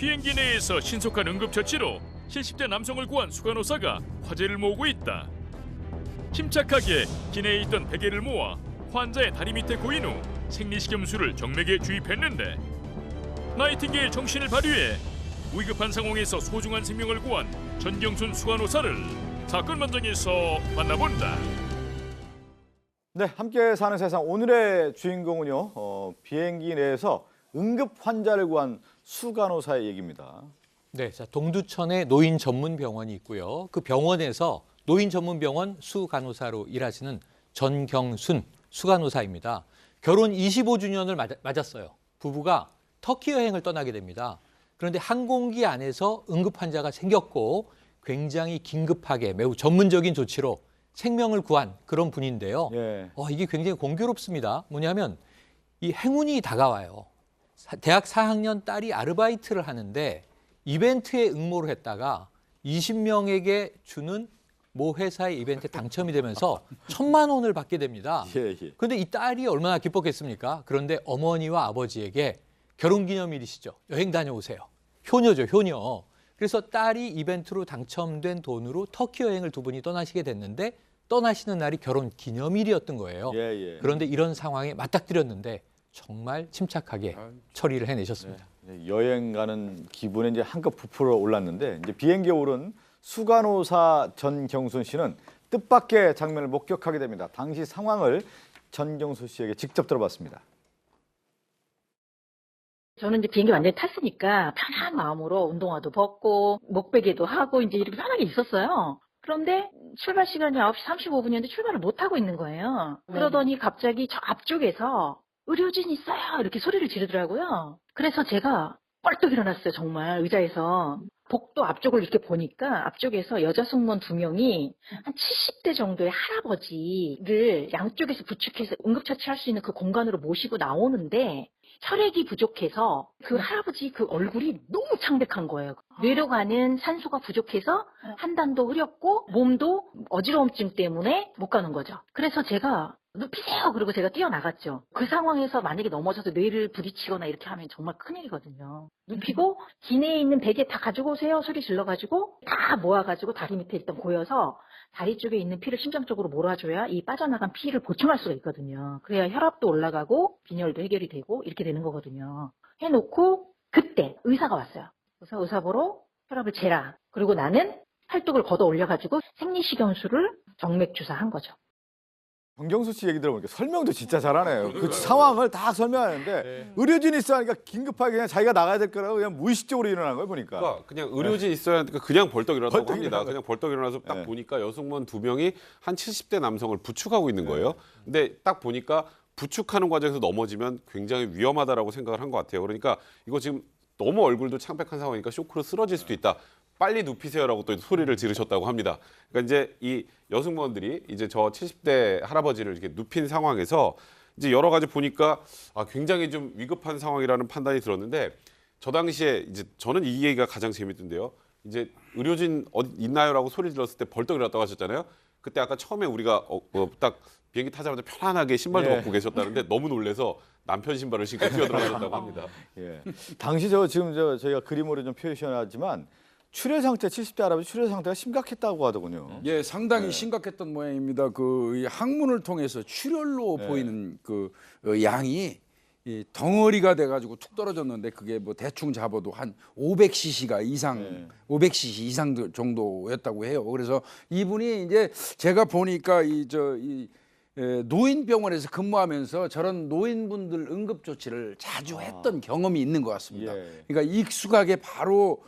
비행기 내에서 신속한 응급처치로 70대 남성을 구한 수간호사가 화제를 모으고 있다. 침착하게 기내에 있던 베개를 모아 환자의 다리 밑에 고인 후 생리식염수를 정맥에 주입했는데 나이팅게일 정신을 발휘해 위급한 상황에서 소중한 생명을 구한 전경순 수간호사를 사건 현장에서 만나본다. 네, 함께 사는 세상 오늘의 주인공은요. 비행기 내에서 응급 환자를 구한 수간호사의 얘기입니다. 네, 자, 동두천에 노인 전문 병원이 있고요. 그 병원에서 노인 전문 병원 수간호사로 일하시는 전경순 수간호사입니다. 결혼 25주년을 맞았어요. 부부가 터키 여행을 떠나게 됩니다. 그런데 항공기 안에서 응급 환자가 생겼고 굉장히 긴급하게 매우 전문적인 조치로 생명을 구한 그런 분인데요. 예. 이게 굉장히 공교롭습니다. 뭐냐면 이 행운이 다가와요. 대학 4학년 딸이 아르바이트를 하는데 이벤트에 응모를 했다가 20명에게 주는 모 회사의 이벤트에 당첨이 되면서 1,000만 원을 받게 됩니다. 예. 그런데 이 딸이 얼마나 기뻤겠습니까? 그런데 어머니와 아버지에게 결혼기념일이시죠. 여행 다녀오세요. 효녀죠, 효녀. 그래서 딸이 이벤트로 당첨된 돈으로 터키 여행을 두 분이 떠나시게 됐는데 떠나시는 날이 결혼기념일이었던 거예요. 예. 그런데 이런 상황에 맞닥뜨렸는데 정말 침착하게 처리를 해내셨습니다. 여행 가는 기분에 이제 한껏 부풀어 올랐는데 이제 비행기에 오른 수간호사 전경순 씨는 뜻밖의 장면을 목격하게 됩니다. 당시 상황을 전경순 씨에게 직접 들어봤습니다. 저는 이제 비행기 완전히 탔으니까 편한 마음으로 운동화도 벗고 목베개도 하고 이제 이렇게 편하게 있었어요. 그런데 출발 시간이 9시 35분이었는데 출발을 못 하고 있는 거예요. 그러더니 갑자기 저 앞쪽에서 의료진 있어요 이렇게 소리를 지르더라고요. 그래서 제가 뻘떡 일어났어요. 정말 의자에서. 복도 앞쪽을 이렇게 보니까 앞쪽에서 여자 승무원 2명이 한 70대 정도의 할아버지를 양쪽에서 부축해서 응급처치할 수 있는 그 공간으로 모시고 나오는데 혈액이 부족해서 그 할아버지 그 얼굴이 너무 창백한 거예요. 뇌로 가는 산소가 부족해서 한단도 흐렸고 몸도 어지러움증 때문에 못 가는 거죠. 그래서 제가 눕히세요. 그리고 제가 뛰어나갔죠. 그 상황에서 만약에 넘어져서 뇌를 부딪히거나 이렇게 하면 정말 큰일이거든요. 눕히고 기내에 있는 베개 다 가지고 오세요. 소리 질러가지고 다 모아가지고 다리 밑에 일단 고여서 다리 쪽에 있는 피를 심장 쪽으로 몰아줘야 이 빠져나간 피를 보충할 수가 있거든요. 그래야 혈압도 올라가고 빈혈도 해결이 되고 이렇게 되는 거거든요. 해놓고 그때 의사가 왔어요. 그래서 의사 보러 혈압을 재라. 그리고 나는 팔뚝을 걷어 올려가지고 생리식염수를 정맥 주사한 거죠. 전경순 씨 얘기 들어보니까 설명도 진짜 잘하네요. 그 상황을 다 설명하는데 의료진이 있어야 기급하게 그냥 자기가 나가야 될 거라고 그냥 무의식적으로 일어난 거예요 보니까. 그러니까 그냥 의료진 있어야 하니까 그냥 벌떡 일어났다고 벌떡 합니다. 일어나서. 그냥 벌떡 일어나서 딱 네. 보니까 여승무원 2명이 한 70대 남성을 부축하고 있는 거예요. 근데 딱 보니까 부축하는 과정에서 넘어지면 굉장히 위험하다라고 생각을 한 것 같아요. 그러니까 이거 지금 너무 얼굴도 창백한 상황이니까 쇼크로 쓰러질 수도 있다. 빨리 눕히세요라고 또 소리를 지르셨다고 합니다. 그러니까 이제 이 여승무원들이 이제 저 70대 할아버지를 이렇게 눕힌 상황에서 이제 여러 가지 보니까 굉장히 좀 위급한 상황이라는 판단이 들었는데 저 당시에 이제 저는 이 얘기가 가장 재밌던데요. 이제 의료진 어디 있나요라고 소리 질렀을 때 벌떡 일어났다고 하셨잖아요. 그때 아까 처음에 우리가 딱 비행기 타자마자 편안하게 신발도 예. 벗고 계셨다는데 너무 놀래서 남편 신발을 신고 뛰어들어가셨다고 합니다. 예. 당시 지금 저희가 그림으로 좀 표시하지만 출혈 상태 70대 할아버지 출혈 상태가 심각했다고 하더군요. 예, 상당히 심각했던 모양입니다. 이 항문을 통해서 출혈로 보이는 그 양이 이 덩어리가 돼가지고 툭 떨어졌는데 그게 뭐 대충 잡아도 한 500cc가 이상, 500cc 이상 정도였다고 해요. 그래서 이분이 이제 제가 보니까 노인병원에서 근무하면서 저런 노인분들 응급조치를 자주 했던 경험이 있는 것 같습니다. 예. 그러니까 익숙하게 바로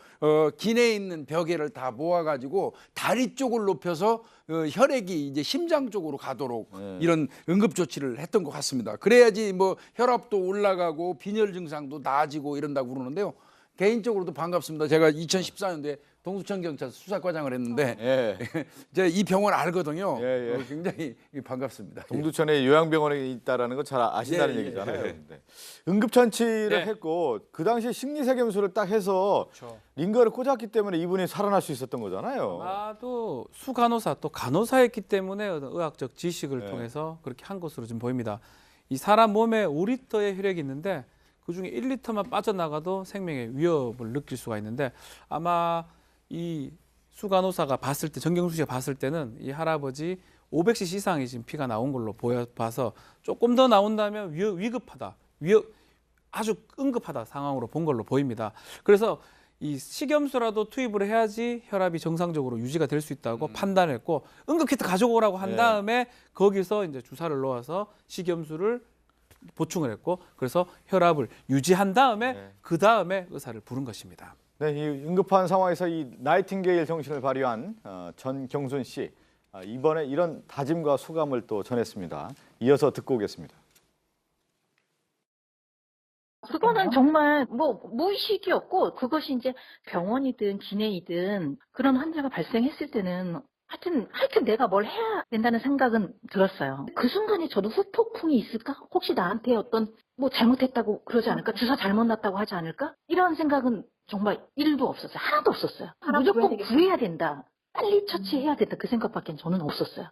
기내에 있는 벽에를 다 모아가지고 다리 쪽을 높여서 혈액이 이제 심장 쪽으로 가도록 이런 응급조치를 했던 것 같습니다. 그래야지 뭐 혈압도 올라가고 빈혈 증상도 나아지고 이런다고 그러는데요. 개인적으로도 반갑습니다. 제가 2014년도에 동두천 경찰서 수사과장을 했는데 제가 이 병원 알거든요. 굉장히 반갑습니다. 동두천에 요양병원에 있다라는 거 잘 아신다는 얘기잖아요. 근데 응급처치를 했고 그 당시에 심리세겸수를 딱 해서 링거를 꽂았기 때문에 이분이 살아날 수 있었던 거잖아요. 아마도 수간호사 또 간호사였기 때문에 어떤 의학적 지식을 통해서 그렇게 한 것으로 좀 보입니다. 이 사람 몸에 5리터의 혈액이 있는데 그중에 1리터만 빠져나가도 생명의 위협을 느낄 수가 있는데 아마 이 수간호사가 봤을 때 전경수 씨가 봤을 때는 이 할아버지 500cc 이상이 지금 피가 나온 걸로 봐서 조금 더 나온다면 위급하다, 아주 응급하다 상황으로 본 걸로 보입니다. 그래서 이 식염수라도 투입을 해야지 혈압이 정상적으로 유지가 될 수 있다고 판단했고 응급키트 가져오라고 한 다음에 거기서 이제 주사를 놓아서 식염수를 보충을 했고 그래서 혈압을 유지한 다음에 그 다음에 의사를 부른 것입니다. 네, 이 응급한 상황에서 이 나이팅게일 정신을 발휘한 전경순 씨 이번에 이런 다짐과 소감을 또 전했습니다. 이어서 듣고 오겠습니다. 그거는 정말 뭐 무의식이었고 그것이 이제 병원이든 기내이든 그런 환자가 발생했을 때는 하여튼 내가 뭘 해야 된다는 생각은 들었어요. 그 순간에 저도 후폭풍이 있을까? 혹시 나한테 어떤 뭐 잘못했다고 그러지 않을까? 주사 잘못 놨다고 하지 않을까? 이런 생각은 정말 1도 없었어요. 하나도 없었어요. 무조건 구해야 된다. 빨리 처치해야 된다. 그 생각밖에 저는 없었어요.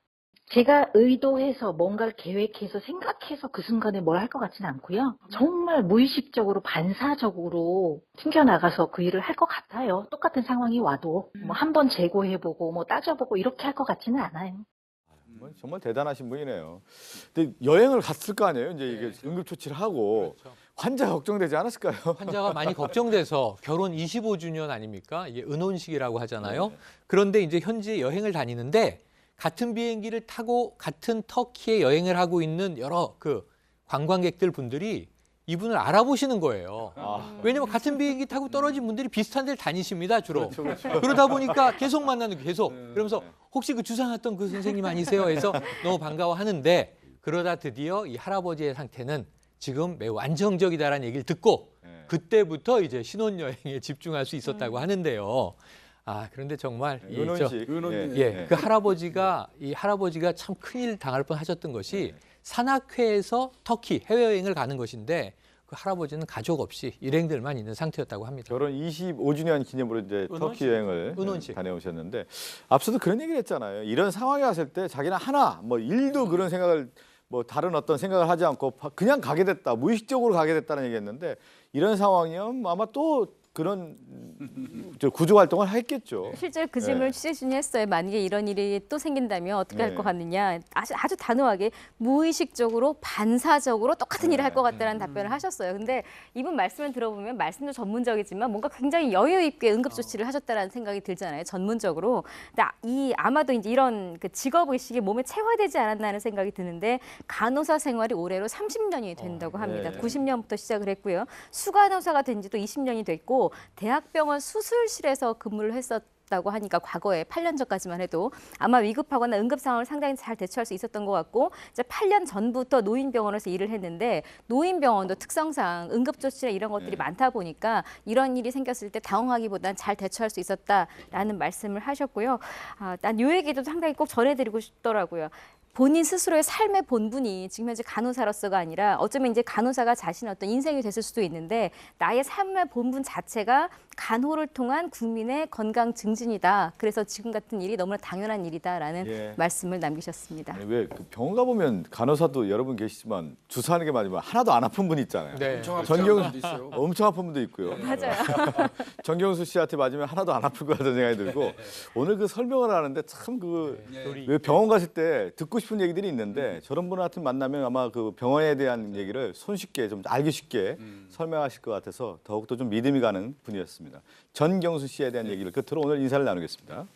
제가 의도해서 뭔가를 계획해서 생각해서 그 순간에 뭘 할 것 같지는 않고요. 정말 무의식적으로 반사적으로 튕겨나가서 그 일을 할 것 같아요. 똑같은 상황이 와도 뭐 한번 재고해보고 뭐 따져보고 이렇게 할 것 같지는 않아요. 정말 대단하신 분이네요. 근데 여행을 갔을 거 아니에요. 이제 이게 응급조치를 하고 그렇죠. 환자 걱정되지 않았을까요? 환자가 많이 걱정돼서 결혼 25주년 아닙니까? 이게 은혼식이라고 하잖아요. 그런데 이제 현지에 여행을 다니는데 같은 비행기를 타고 같은 터키에 여행을 하고 있는 여러 그 관광객들 분들이 이분을 알아보시는 거예요. 왜냐면 같은 비행기 타고 떨어진 분들이 비슷한 데를 다니십니다, 주로. 그러다 보니까 계속 만나는 거 계속. 그러면서 혹시 그 주사 놨던 그 선생님 아니세요? 해서 너무 반가워하는데 그러다 드디어 이 할아버지의 상태는 지금 매우 안정적이다라는 얘기를 듣고 그때부터 이제 신혼여행에 집중할 수 있었다고 하는데요. 그런데 정말 은혼식. 그 할아버지가 참 큰일 당할 뻔 하셨던 것이 산악회에서 터키 해외여행을 가는 것인데 그 할아버지는 가족 없이 일행들만 있는 상태였다고 합니다. 결혼 25주년 기념으로 이제 터키 여행을 다녀오셨는데 앞서도 그런 얘기를 했잖아요. 이런 상황이 왔을 때 자기는 하나 뭐 일도 그런 생각을 뭐 다른 어떤 생각을 하지 않고 그냥 가게 됐다. 무의식적으로 가게 됐다는 얘기했는데 이런 상황이면 아마 또 그런 구조 활동을 했겠죠. 실제로 그 질문을 취재진이 했어요. 만약에 이런 일이 또 생긴다면 어떻게 할 것 같느냐. 아주 단호하게 무의식적으로 반사적으로 똑같은 일을 할 것 같다는 답변을 하셨어요. 근데 이분 말씀을 들어보면 말씀도 전문적이지만 뭔가 굉장히 여유 있게 응급 조치를 하셨다라는 생각이 들잖아요. 전문적으로. 근데 아마도 이제 이런 그 직업 의식이 몸에 체화되지 않았나 하는 생각이 드는데 간호사 생활이 올해로 30년이 된다고 합니다. 90년부터 시작을 했고요. 수간호사가 된 지도 20년이 됐고 대학병원 수술실에서 근무를 했었다고 하니까 과거에 8년 전까지만 해도 아마 위급하거나 응급 상황을 상당히 잘 대처할 수 있었던 것 같고 이제 8년 전부터 노인병원에서 일을 했는데 노인병원도 특성상 응급조치나 이런 것들이 많다 보니까 이런 일이 생겼을 때 당황하기보단 잘 대처할 수 있었다라는 말씀을 하셨고요. 난 이 얘기도 상당히 꼭 전해드리고 싶더라고요. 본인 스스로의 삶의 본분이 지금 현재 간호사로서가 아니라 어쩌면 이제 간호사가 자신의 어떤 인생이 됐을 수도 있는데 나의 삶의 본분 자체가 간호를 통한 국민의 건강 증진이다. 그래서 지금 같은 일이 너무나 당연한 일이다라는 말씀을 남기셨습니다. 왜 그 병원 가보면 간호사도 여러분 계시지만 주사하는 게 맞으면 하나도 안 아픈 분이 있잖아요. 엄청 아픈 분도 있고요. 맞아요. 전경수 씨한테 맞으면 하나도 안 아플 것 같다는 생각이 들고 오늘 그 설명을 하는데 참 왜 병원 갔을 때 듣고 싶은 얘기들이 있는데 저런 분한테 만나면 아마 그 병원에 대한 얘기를 손쉽게 좀 알기 쉽게 설명하실 것 같아서 더욱더 좀 믿음이 가는 분이었습니다. 전경수 씨에 대한 얘기를 끝으로 오늘 인사를 나누겠습니다.